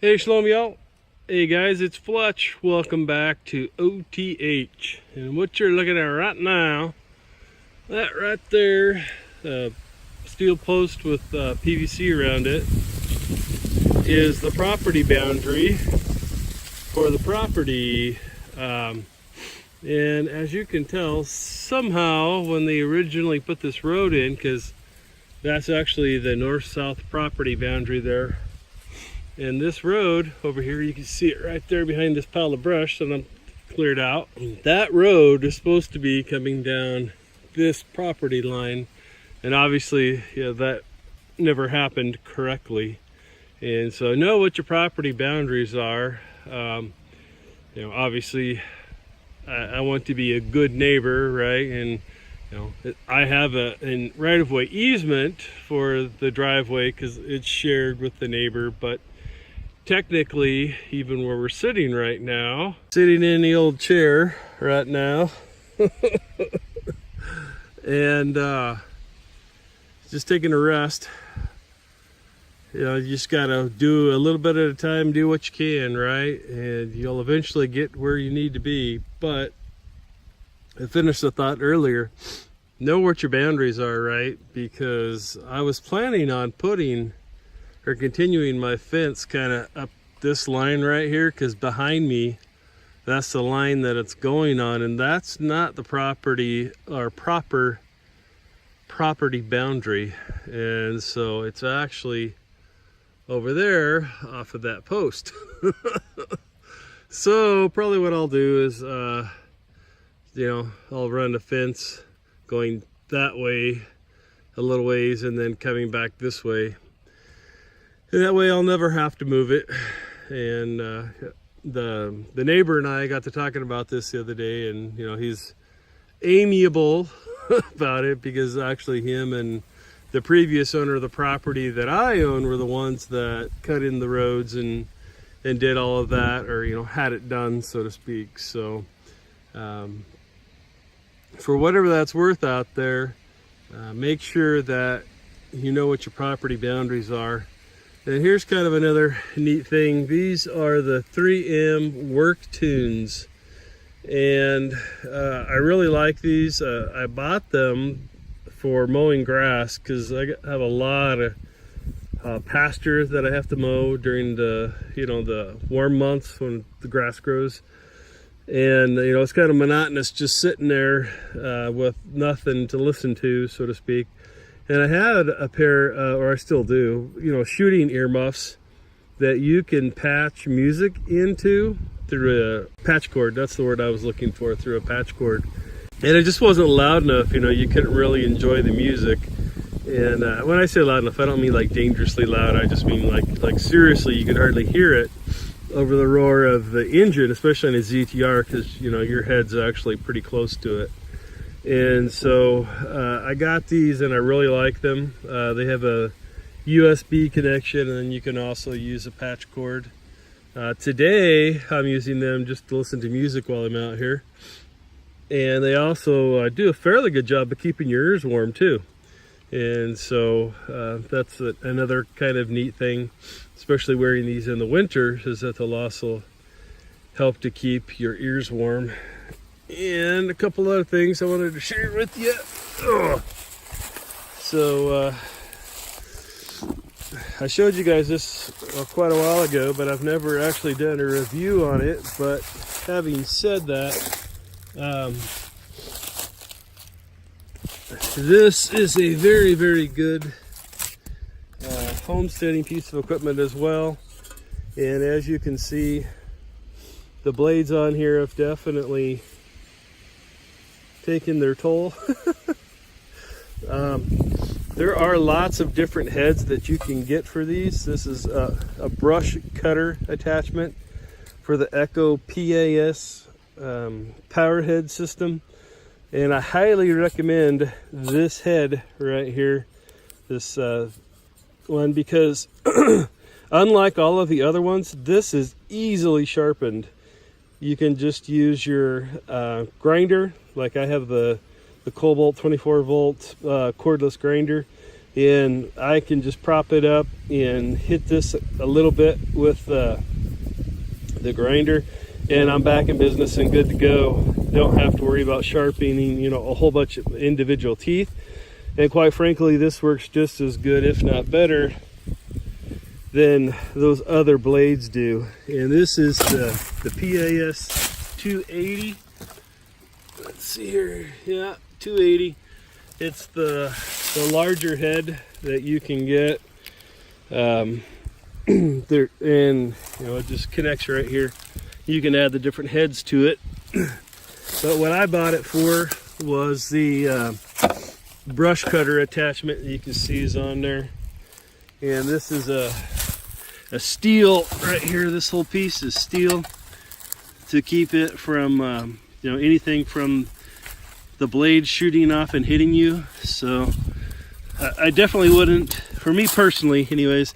Hey, shalom y'all. Hey guys, it's Fletch. Welcome back to OTH. And what you're looking at right now, that right there, steel post with PVC around it, is the property boundary for the property. And as you can tell, somehow when they originally put this road in, because that's actually the north-south property boundary there, and this road over here, you can see it right there behind this pile of brush that I'm cleared out. That road is supposed to be coming down this property line, and obviously, yeah, that never happened correctly. And so know what your property boundaries are. Obviously, I want to be a good neighbor, right? And I have a right-of-way easement for the driveway because it's shared with the neighbor, but technically, even where we're sitting right now, sitting in the old chair right now, and just taking a rest. You just gotta do a little bit at a time, do what you can, right? And you'll eventually get where you need to be. But I finished the thought earlier, know what your boundaries are, right? Because I was planning on putting or continuing my fence kind of up this line right here, because behind me, that's the line that it's going on, and that's not the property or proper property boundary. And so it's actually over there off of that post. So probably what I'll do is I'll run a fence going that way a little ways and then coming back this way. And that way I'll never have to move it. And the neighbor and I got to talking about this the other day, and he's amiable about it, because actually him and the previous owner of the property that I own were the ones that cut in the roads and did all of that, or had it done, so to speak. So for whatever that's worth out there, make sure that you know what your property boundaries are. And here's kind of another neat thing. These are the 3M work tunes, and I really like these. I bought them for mowing grass because I have a lot of pasture that I have to mow during the the warm months when the grass grows. And it's kind of monotonous just sitting there with nothing to listen to, so to speak. And I had a pair, or I still do, shooting earmuffs that you can patch music into through a patch cord. That's the word I was looking for, through a patch cord. And it just wasn't loud enough, you couldn't really enjoy the music. And when I say loud enough, I don't mean like dangerously loud. I just mean like seriously, you could hardly hear it over the roar of the engine, especially on a ZTR, because your head's actually pretty close to it. And so I got these and I really like them. They have a USB connection, and then you can also use a patch cord. Today I'm using them just to listen to music while I'm out here. And they also do a fairly good job of keeping your ears warm too. And so that's another kind of neat thing, especially wearing these in the winter, is that they'll also help to keep your ears warm. And a couple other things I wanted to share with you. So I showed you guys this quite a while ago, but I've never actually done a review on it. But having said that, this is a very, very good homesteading piece of equipment as well. And as you can see, the blades on here have definitely taken their toll. There are lots of different heads that you can get for these. This is a brush cutter attachment for the IO PAS power head system, and I highly recommend this head right here, this one, because unlike all of the other ones, this is easily sharpened. You can just use your grinder, like I have the Cobalt 24 volt cordless grinder, and I can just prop it up and hit this a little bit with the grinder, and I'm back in business and good to go. Don't have to worry about sharpening, you know, a whole bunch of individual teeth. And quite frankly, this works just as good, if not better, than those other blades do. And this is the PAS 280. Let's see here. Yeah, 280. It's the larger head that you can get. There, and you know, it just connects right here. You can add the different heads to it. But what I bought it for was the brush cutter attachment that you can see is on there. And this is a steel right here. This whole piece is steel to keep it from you know, anything from the blade shooting off and hitting you. So I definitely wouldn't, for me personally anyways.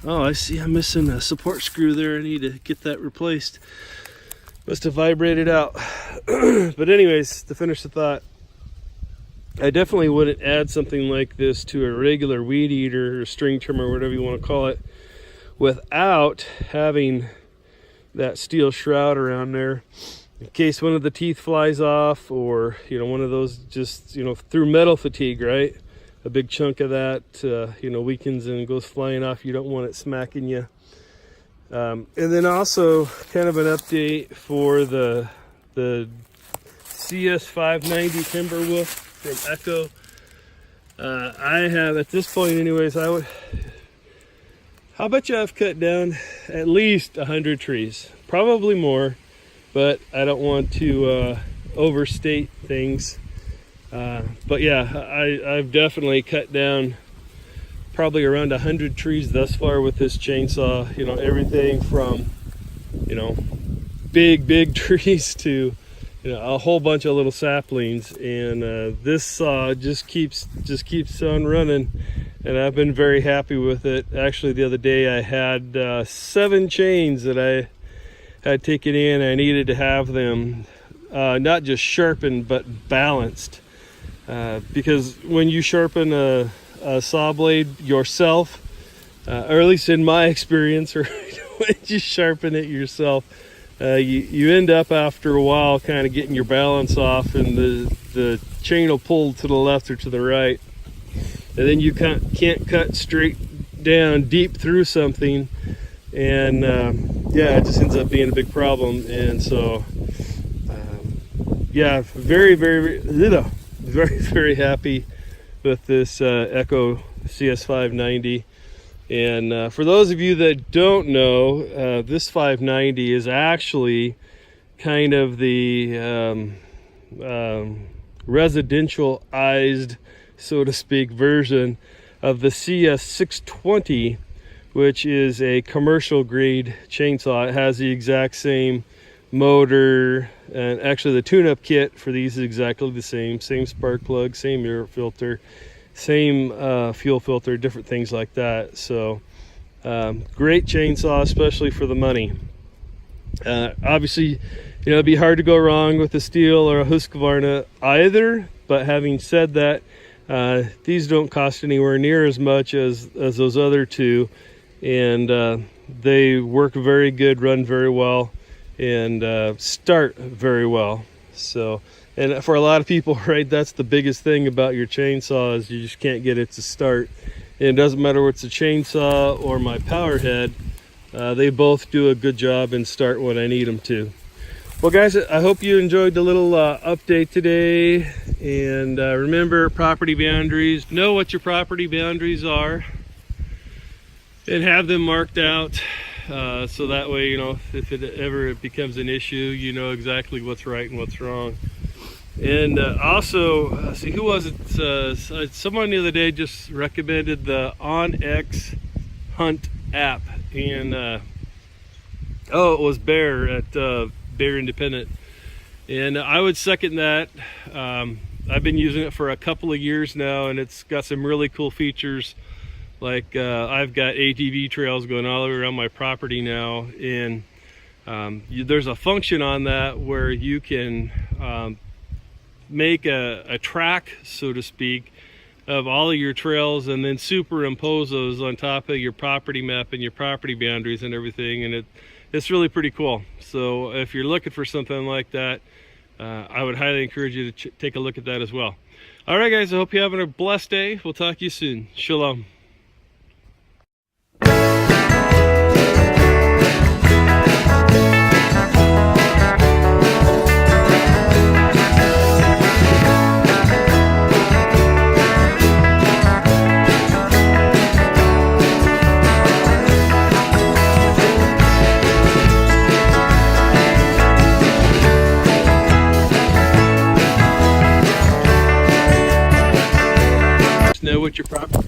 Oh, I see I'm missing a support screw there. I need to get that replaced. Must have vibrated out. But anyways, to finish the thought, I definitely wouldn't add something like this to a regular weed eater or string trimmer, whatever you want to call it, without having that steel shroud around there in case one of the teeth flies off, or you know, one of those, just, you know, through metal fatigue, right? A big chunk of that you know, weakens and goes flying off. You don't want it smacking you. And then also kind of an update for the CS590 Timberwolf from Echo. I have, at this point anyways, I'll bet you I've cut down at least 100 trees, probably more, but I don't want to overstate things. But yeah, I've definitely cut down probably around 100 trees thus far with this chainsaw. You know, everything from, you know, big trees to, you know, a whole bunch of little saplings. And this saw just keeps on running, and I've been very happy with it. Actually, the other day I had 7 chains that I had taken in. I needed to have them not just sharpened but balanced, because when you sharpen a saw blade yourself, or at least in my experience, or when you sharpen it yourself, you end up after a while kind of getting your balance off, and the chain will pull to the left or to the right, and then you can't cut straight down deep through something, and yeah, it just ends up being a big problem. And so yeah, very happy with this Echo CS590. And for those of you that don't know, this 590 is actually kind of the residentialized, so to speak, version of the CS620, which is a commercial grade chainsaw. It has the exact same motor, and actually the tune-up kit for these is exactly the same spark plug, same air filter, same fuel filter, different things like that. So great chainsaw, especially for the money. Obviously, you know, it'd be hard to go wrong with a Stihl or a Husqvarna either, but having said that, these don't cost anywhere near as much as those other two, and they work very good, run very well, and start very well. So, and for a lot of people, right, that's the biggest thing about your chainsaw, is you just can't get it to start. And it doesn't matter whether it's a chainsaw or my power head, they both do a good job and start when I need them to. Well guys, I hope you enjoyed the little update today. And remember, property boundaries, know what your property boundaries are and have them marked out, so that way, you know, if it ever becomes an issue, you know exactly what's right and what's wrong. And also, see, who was it? Someone the other day just recommended the OnX Hunt app, and oh, it was Bear at Bear Independent, and I would second that. I've been using it for a couple of years now, and it's got some really cool features. Like I've got ATV trails going all the way around my property now, and there's a function on that where you can make a track, so to speak, of all of your trails and then superimpose those on top of your property map and your property boundaries and everything, and it's really pretty cool. So if you're looking for something like that, I would highly encourage you to take a look at that as well. All right, guys, I hope you're having a blessed day. We'll talk to you soon. Shalom. Know what your property